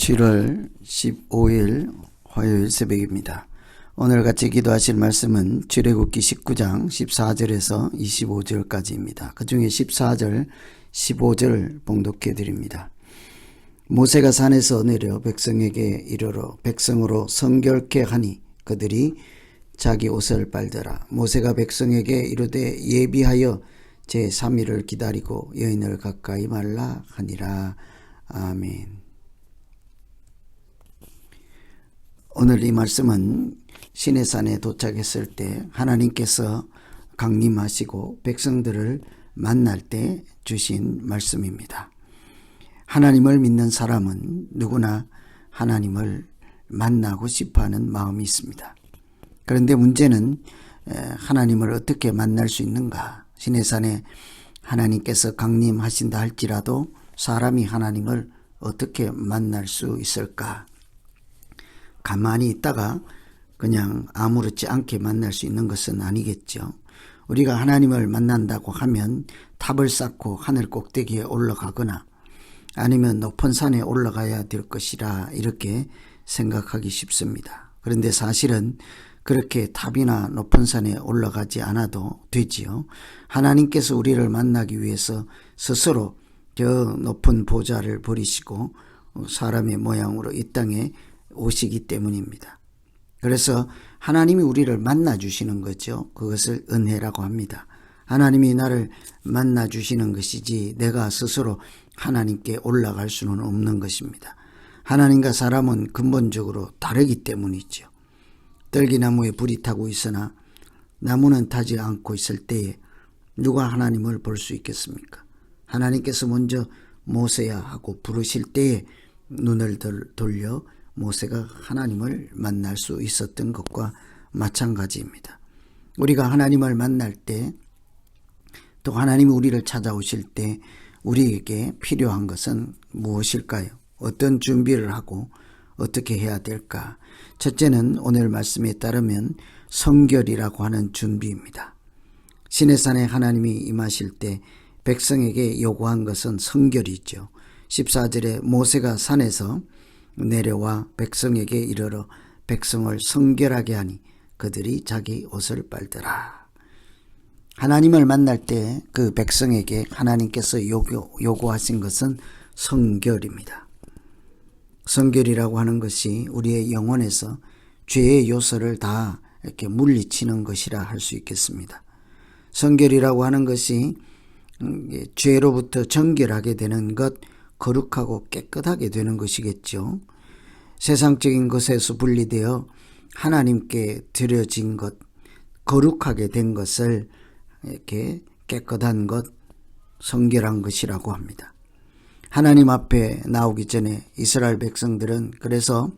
7월 15일 화요일 새벽입니다. 오늘 같이 기도하실 말씀은 출애굽기 19장 14절에서 25절까지입니다. 그 중에 14절, 15절 봉독해 드립니다. 모세가 산에서 내려 백성에게 이르러 백성으로 성결케 하니 그들이 자기 옷을 빨더라. 모세가 백성에게 이르되 예비하여 제3일을 기다리고 여인을 가까이 말라 하니라. 아멘. 오늘 이 말씀은 시내산에 도착했을 때 하나님께서 강림하시고 백성들을 만날 때 주신 말씀입니다. 하나님을 믿는 사람은 누구나 하나님을 만나고 싶어하는 마음이 있습니다. 그런데 문제는 하나님을 어떻게 만날 수 있는가? 시내산에 하나님께서 강림하신다 할지라도 사람이 하나님을 어떻게 만날 수 있을까? 가만히 있다가 그냥 아무렇지 않게 만날 수 있는 것은 아니겠죠. 우리가 하나님을 만난다고 하면 탑을 쌓고 하늘 꼭대기에 올라가거나 아니면 높은 산에 올라가야 될 것이라 이렇게 생각하기 쉽습니다. 그런데 사실은 그렇게 탑이나 높은 산에 올라가지 않아도 되지요. 하나님께서 우리를 만나기 위해서 스스로 저 높은 보좌를 버리시고 사람의 모양으로 이 땅에 오시기 때문입니다. 그래서 하나님이 우리를 만나주시는 거죠. 그것을 은혜라고 합니다. 하나님이 나를 만나주시는 것이지 내가 스스로 하나님께 올라갈 수는 없는 것입니다. 하나님과 사람은 근본적으로 다르기 때문이죠. 떨기나무에 불이 타고 있으나 나무는 타지 않고 있을 때에 누가 하나님을 볼 수 있겠습니까? 하나님께서 먼저 모세야 하고 부르실 때에 눈을 돌려 모세가 하나님을 만날 수 있었던 것과 마찬가지입니다. 우리가 하나님을 만날 때 또 하나님이 우리를 찾아오실 때 우리에게 필요한 것은 무엇일까요? 어떤 준비를 하고 어떻게 해야 될까? 첫째는 오늘 말씀에 따르면 성결이라고 하는 준비입니다. 시내산에 하나님이 임하실 때 백성에게 요구한 것은 성결이죠. 14절에 모세가 산에서 내려와 백성에게 이르러 백성을 성결하게 하니 그들이 자기 옷을 빨더라. 하나님을 만날 때 그 백성에게 하나님께서 요구하신 것은 성결입니다. 성결이라고 하는 것이 우리의 영혼에서 죄의 요소를 다 이렇게 물리치는 것이라 할 수 있겠습니다. 성결이라고 하는 것이 죄로부터 정결하게 되는 것, 거룩하고 깨끗하게 되는 것이겠죠. 세상적인 것에서 분리되어 하나님께 드려진 것, 거룩하게 된 것을 이렇게 깨끗한 것, 성결한 것이라고 합니다. 하나님 앞에 나오기 전에 이스라엘 백성들은 그래서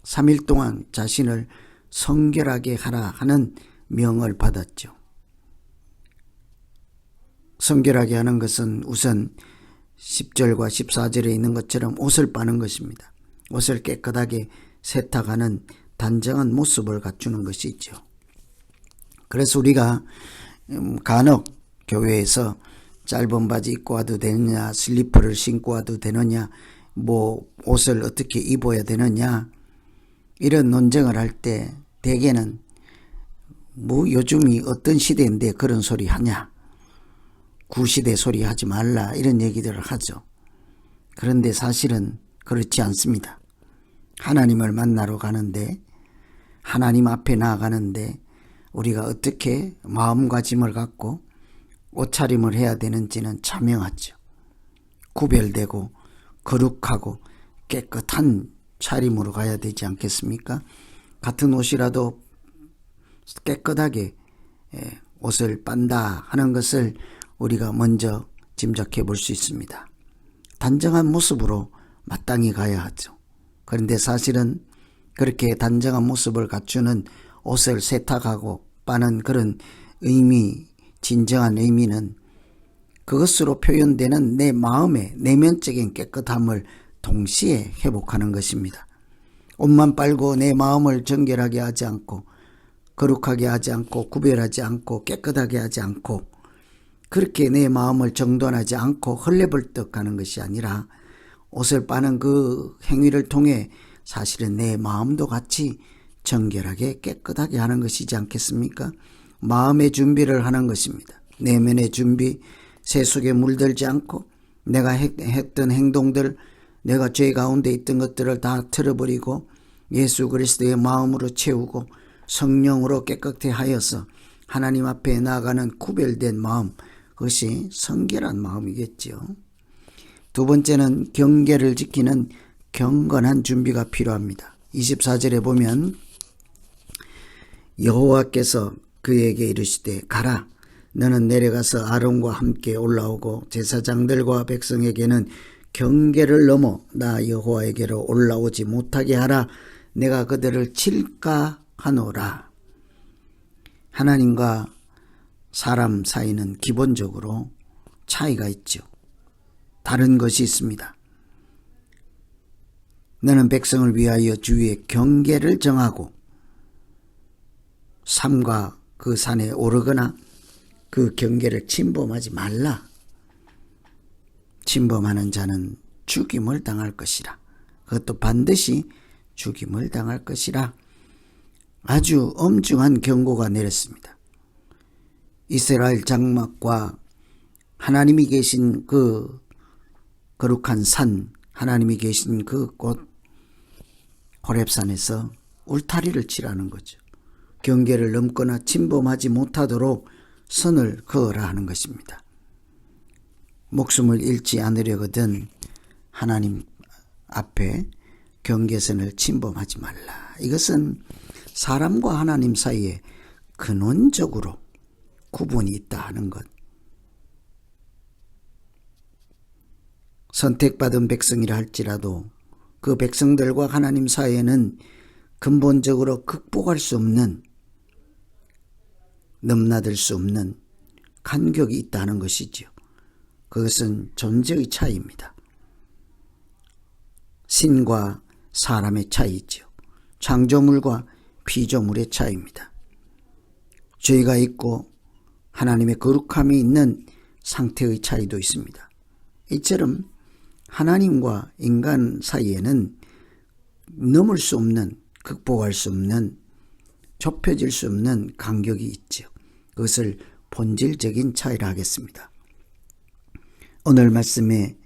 3일 동안 자신을 성결하게 하라 하는 명을 받았죠. 성결하게 하는 것은 우선 10절과 14절에 있는 것처럼 옷을 빠는 것입니다. 옷을 깨끗하게 세탁하는 단정한 모습을 갖추는 것이 있죠. 그래서 우리가 간혹 교회에서 짧은 바지 입고 와도 되느냐, 슬리퍼를 신고 와도 되느냐, 옷을 어떻게 입어야 되느냐 이런 논쟁을 할 때 대개는 요즘이 어떤 시대인데 그런 소리 하냐, 구시대 소리 하지 말라 이런 얘기들을 하죠. 그런데 사실은 그렇지 않습니다. 하나님을 만나러 가는데 하나님 앞에 나아가는데 우리가 어떻게 마음가짐을 갖고 옷차림을 해야 되는지는 자명하죠. 구별되고 거룩하고 깨끗한 차림으로 가야 되지 않겠습니까? 같은 옷이라도 깨끗하게 옷을 빤다 하는 것을 우리가 먼저 짐작해 볼 수 있습니다. 단정한 모습으로 마땅히 가야 하죠. 그런데 사실은 그렇게 단정한 모습을 갖추는 옷을 세탁하고 빠는 그런 의미, 진정한 의미는 그것으로 표현되는 내 마음의 내면적인 깨끗함을 동시에 회복하는 것입니다. 옷만 빨고 내 마음을 정결하게 하지 않고 거룩하게 하지 않고 구별하지 않고 깨끗하게 하지 않고 그렇게 내 마음을 정돈하지 않고 헐레벌떡 하는 것이 아니라 옷을 빠는 그 행위를 통해 사실은 내 마음도 같이 정결하게 깨끗하게 하는 것이지 않겠습니까? 마음의 준비를 하는 것입니다. 내면의 준비, 세 속에 물들지 않고 내가 했던 행동들, 내가 죄 가운데 있던 것들을 다 틀어버리고 예수 그리스도의 마음으로 채우고 성령으로 깨끗게 하여서 하나님 앞에 나아가는 구별된 마음, 그것이 성결한 마음이겠지요. 두 번째는 경계를 지키는 경건한 준비가 필요합니다. 24절에 보면 여호와께서 그에게 이르시되 가라, 너는 내려가서 아론과 함께 올라오고 제사장들과 백성에게는 경계를 넘어 나 여호와에게로 올라오지 못하게 하라. 내가 그들을 칠까 하노라. 하나님과 사람 사이는 기본적으로 차이가 있죠. 다른 것이 있습니다. 너는 백성을 위하여 주위에 경계를 정하고 삼가 그 산에 오르거나 그 경계를 침범하지 말라. 침범하는 자는 죽임을 당할 것이라. 그것도 반드시 죽임을 당할 것이라. 아주 엄중한 경고가 내렸습니다. 이스라엘 장막과 하나님이 계신 그 거룩한 산, 하나님이 계신 그 곳 호렙산에서 울타리를 치라는 거죠. 경계를 넘거나 침범하지 못하도록 선을 그어라 하는 것입니다. 목숨을 잃지 않으려거든 하나님 앞에 경계선을 침범하지 말라. 이것은 사람과 하나님 사이에 근원적으로 구분이 있다 하는 것. 선택받은 백성이라 할지라도 그 백성들과 하나님 사이에는 근본적으로 극복할 수 없는, 넘나들 수 없는 간격이 있다는 것이지요. 그것은 존재의 차이입니다. 신과 사람의 차이지요. 창조물과 피조물의 차이입니다. 죄가 있고 하나님의 거룩함이 있는 상태의 차이도 있습니다. 이처럼 하나님과 인간 사이에는 넘을 수 없는, 극복할 수 없는, 좁혀질 수 없는 간격이 있죠. 그것을 본질적인 차이라 하겠습니다. 오늘 말씀에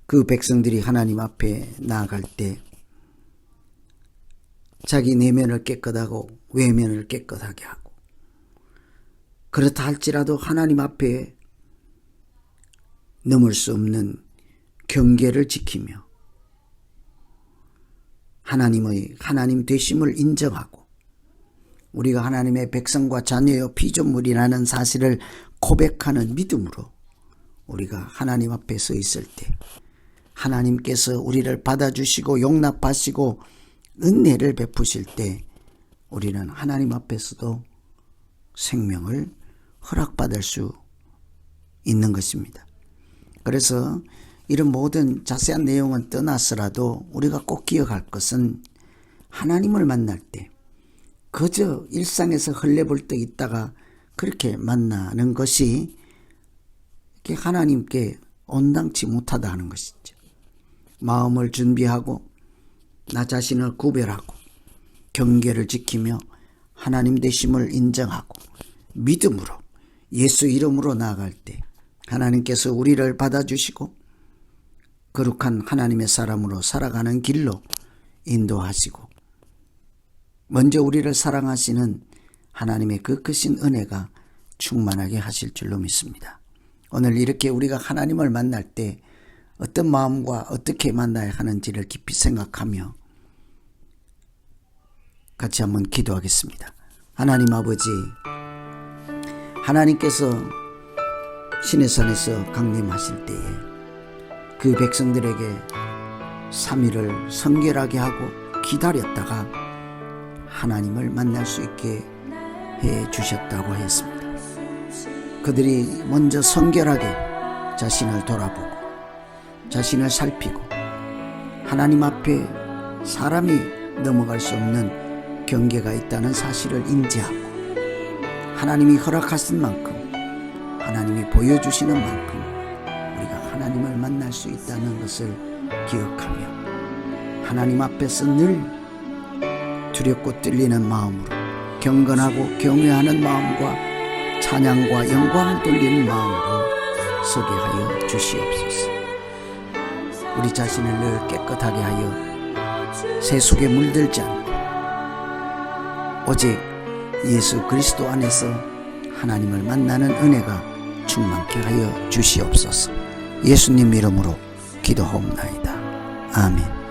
그 백성들이 하나님 앞에 나아갈 때 자기 내면을 깨끗하고 외면을 깨끗하게 하고, 그렇다 할지라도 하나님 앞에 넘을 수 없는 경계를 지키며 하나님 되심을 인정하고 우리가 하나님의 백성과 자녀여 피조물이라는 사실을 고백하는 믿음으로 우리가 하나님 앞에 서 있을 때 하나님께서 우리를 받아주시고 용납하시고 은혜를 베푸실 때 우리는 하나님 앞에서도 생명을 허락받을 수 있는 것입니다. 그래서 이런 모든 자세한 내용은 떠나서라도 우리가 꼭 기억할 것은 하나님을 만날 때 그저 일상에서 헐레벌떡 있다가 그렇게 만나는 것이 하나님께 온당치 못하다 하는 것이죠. 마음을 준비하고 나 자신을 구별하고 경계를 지키며 하나님 되심을 인정하고 믿음으로 예수 이름으로 나아갈 때 하나님께서 우리를 받아주시고 거룩한 하나님의 사람으로 살아가는 길로 인도하시고 먼저 우리를 사랑하시는 하나님의 그 크신 은혜가 충만하게 하실 줄로 믿습니다. 오늘 이렇게 우리가 하나님을 만날 때 어떤 마음과 어떻게 만나야 하는지를 깊이 생각하며 같이 한번 기도하겠습니다. 하나님 아버지, 하나님께서 시내산에서 강림하실 때에 그 백성들에게 3일을 성결하게 하고 기다렸다가 하나님을 만날 수 있게 해 주셨다고 하였습니다. 그들이 먼저 성결하게 자신을 돌아보고 자신을 살피고 하나님 앞에 사람이 넘어갈 수 없는 경계가 있다는 사실을 인지하고 하나님이 허락하신 만큼 하나님이 보여주시는 만큼 우리가 하나님을 만날 수 있다는 것을 기억하며 하나님 앞에서 늘 두렵고 떨리는 마음으로 경건하고 경외하는 마음과 찬양과 영광을 돌리는 마음으로 서게 하여 주시옵소서. 우리 자신을 늘 깨끗하게 하여 세속에 물들지 않고 오직 예수 그리스도 안에서 하나님을 만나는 은혜가 충만케 하여 주시옵소서. 예수님 이름으로 기도하옵나이다. 아멘.